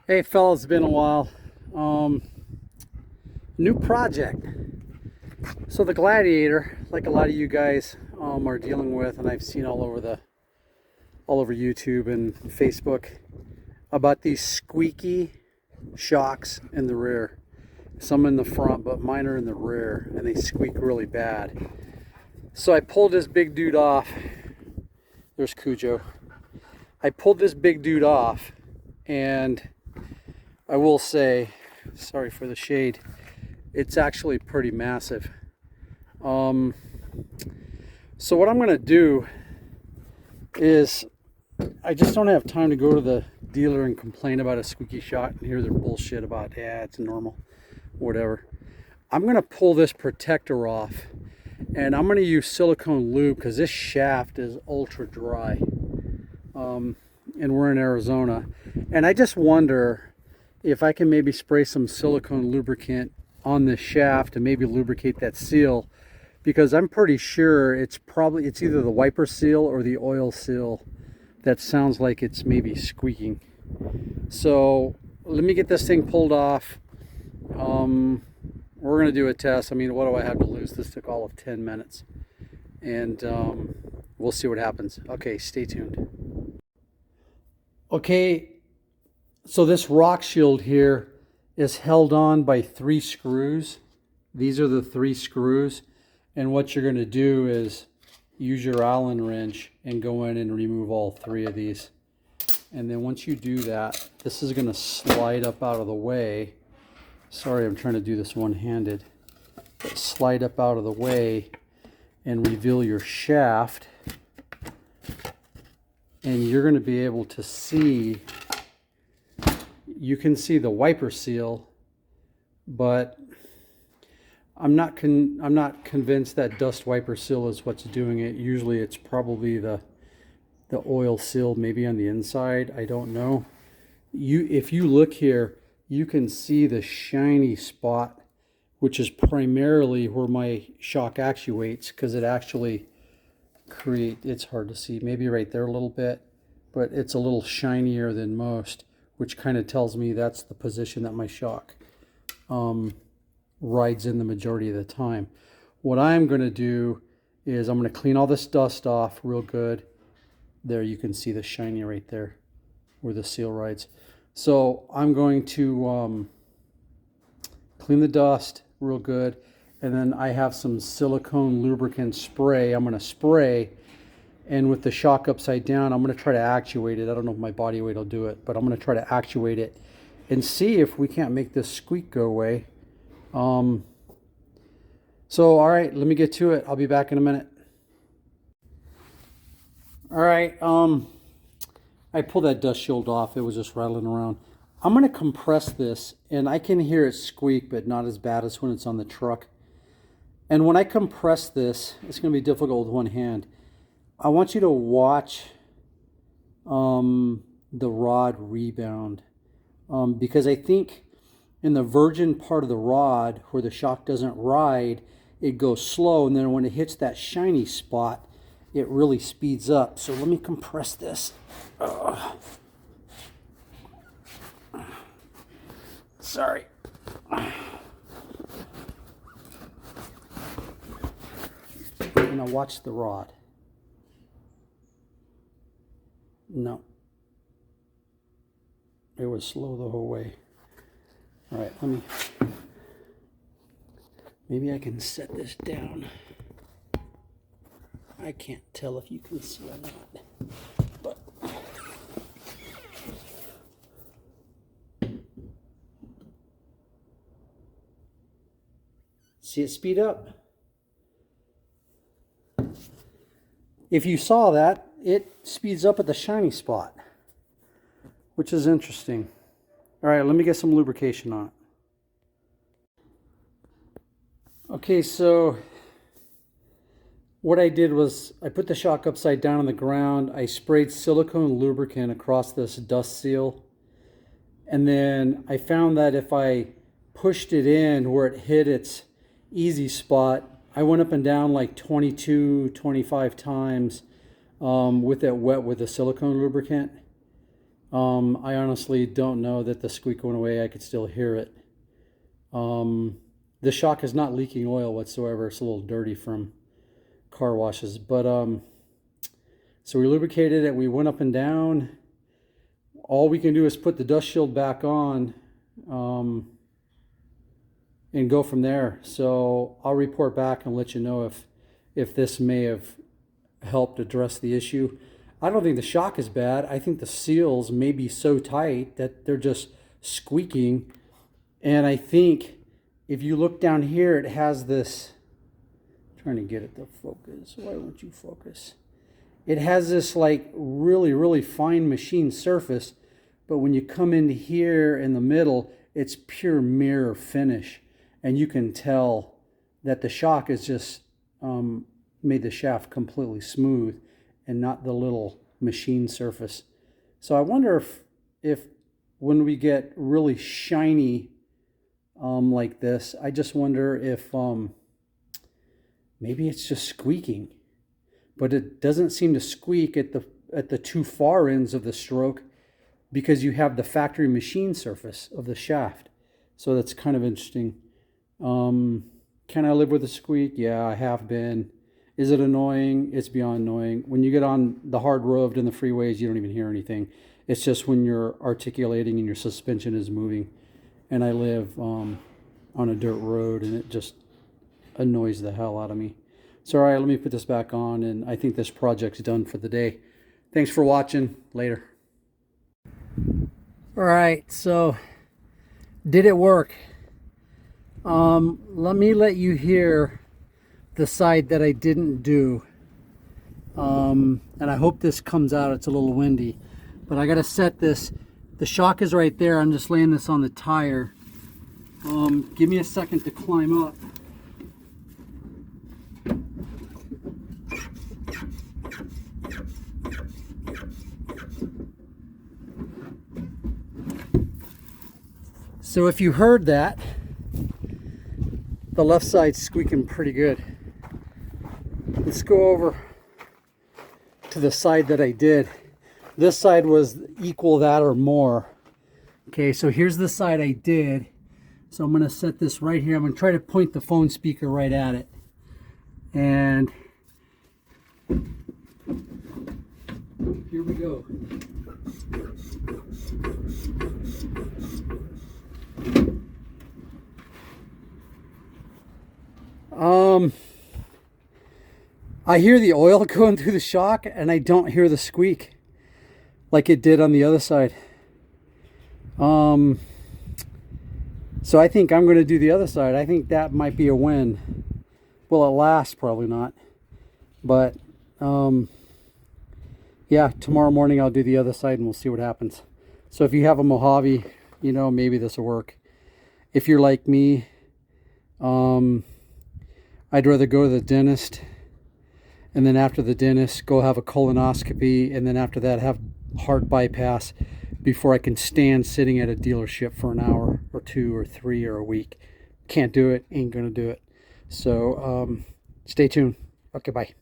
Hey fellas, it's been a while. New project. So the Gladiator, like a lot of you guys are dealing with, and I've seen all over YouTube and Facebook about these squeaky shocks in the rear. Some in the front, but mine are in the rear, and they squeak really bad. So I pulled this big dude off. There's Cujo. I pulled this big dude off, and I will say, sorry for the shade, it's actually pretty massive. So what I'm gonna do is, I just don't have time to go to the dealer and complain about a squeaky shock and hear their bullshit about, yeah, it's normal, whatever. I'm gonna pull this protector off, and I'm gonna use silicone lube because this shaft is ultra dry. And we're in Arizona, and I just wonder if I can maybe spray some silicone lubricant on this shaft and maybe lubricate that seal, because I'm pretty sure it's either the wiper seal or the oil seal that sounds like it's maybe squeaking. So let me get this thing pulled off. We're gonna do a test. I mean, what do I have to lose? This took all of 10 minutes, and we'll see what happens. Okay, stay tuned. Okay, so this rock shield here is held on by 3 screws. These are the 3 screws. And what you're going to do is use your Allen wrench and go in and remove all 3 of these. And then once you do that, this is going to slide up out of the way. Sorry, I'm trying to do this one-handed. Slide up out of the way and reveal your shaft. And you're going to be able to see, you can see the wiper seal, but I'm not convinced that dust wiper seal is what's doing it. Usually it's probably the oil seal, maybe on the inside. I don't know. If you look here, you can see the shiny spot, which is primarily where my shock actuates, because it actually it's hard to see, maybe right there a little bit, but it's a little shinier than most, which kind of tells me that's the position that my shock rides in the majority of the time. What I'm going to do is I'm going to clean all this dust off real good. There, you can see the shiny right there where the seal rides. So I'm going to clean the dust real good, and then I have some silicone lubricant spray. I'm going to spray, and with the shock upside down, I'm going to try to actuate it. I don't know if my body weight will do it, but I'm going to try to actuate it and see if we can't make this squeak go away. So, all right, let me get to it. I'll be back in a minute. All right, I pulled that dust shield off. It was just rattling around. I'm going to compress this, and I can hear it squeak, but not as bad as when it's on the truck. And when I compress this, it's going to be difficult with one hand. I want you to watch the rod rebound, because I think in the virgin part of the rod where the shock doesn't ride, it goes slow, and then when it hits that shiny spot, it really speeds up. So let me compress this. Sorry. Now watch the rod. No. It was slow the whole way. All right, maybe I can set this down. I can't tell if you can see or not, but see it speed up. If you saw that, it speeds up at the shiny spot, which is interesting. All right, let me get some lubrication on it. Okay, so what I did was I put the shock upside down on the ground. I sprayed silicone lubricant across this dust seal. And then I found that if I pushed it in where it hit its easy spot, I went up and down like 22, 25 times with it wet with the silicone lubricant. I honestly don't know that the squeak went away. I could still hear it. The shock is not leaking oil whatsoever. It's a little dirty from car washes, but so we lubricated it. We went up and down. All we can do is put the dust shield back on and go from there. So I'll report back and let you know if this may have helped address the issue. I don't think the shock is bad. I think the seals may be so tight that they're just squeaking. And I think if you look down here, it has this, I'm trying to get it to focus. Why won't you focus? It has this like really, really fine machine surface, but when you come into here in the middle, it's pure mirror finish. And you can tell that the shock has just made the shaft completely smooth and not the little machine surface. So I wonder if when we get really shiny like this, I just wonder if maybe it's just squeaking. But it doesn't seem to squeak at the two far ends of the stroke because you have the factory machine surface of the shaft. So that's kind of interesting. Can I live with a squeak? Yeah, I have been. Is it annoying? It's beyond annoying. When you get on the hard road and the freeways, you don't even hear anything. It's just when you're articulating and your suspension is moving. And I live on a dirt road, and it just annoys the hell out of me. So, all right, let me put this back on, and I think this project's done for the day. Thanks for watching. Later. All right, so did it work? Let me let you hear the side that I didn't do. And I hope this comes out. It's a little windy, but I got to set this. The shock is right there. I'm just laying this on the tire. Give me a second to climb up. So if you heard that, the left side's squeaking pretty good. Let's go over to the side that I did. This side was equal that or more. Okay, so here's the side I did. So I'm going to set this right here. I'm going to try to point the phone speaker right at it. And here we go. I hear the oil going through the shock, and I don't hear the squeak like it did on the other side. So I think I'm going to do the other side. I think that might be a win. Will it last? Probably not. But yeah, tomorrow morning I'll do the other side and we'll see what happens. So if you have a Mojave, you know, maybe this will work. If you're like me, I'd rather go to the dentist, and then after the dentist, go have a colonoscopy, and then after that, have heart bypass before I can stand sitting at a dealership for an hour or 2 or 3 or a week. Can't do it, ain't gonna do it. So stay tuned. Okay, bye.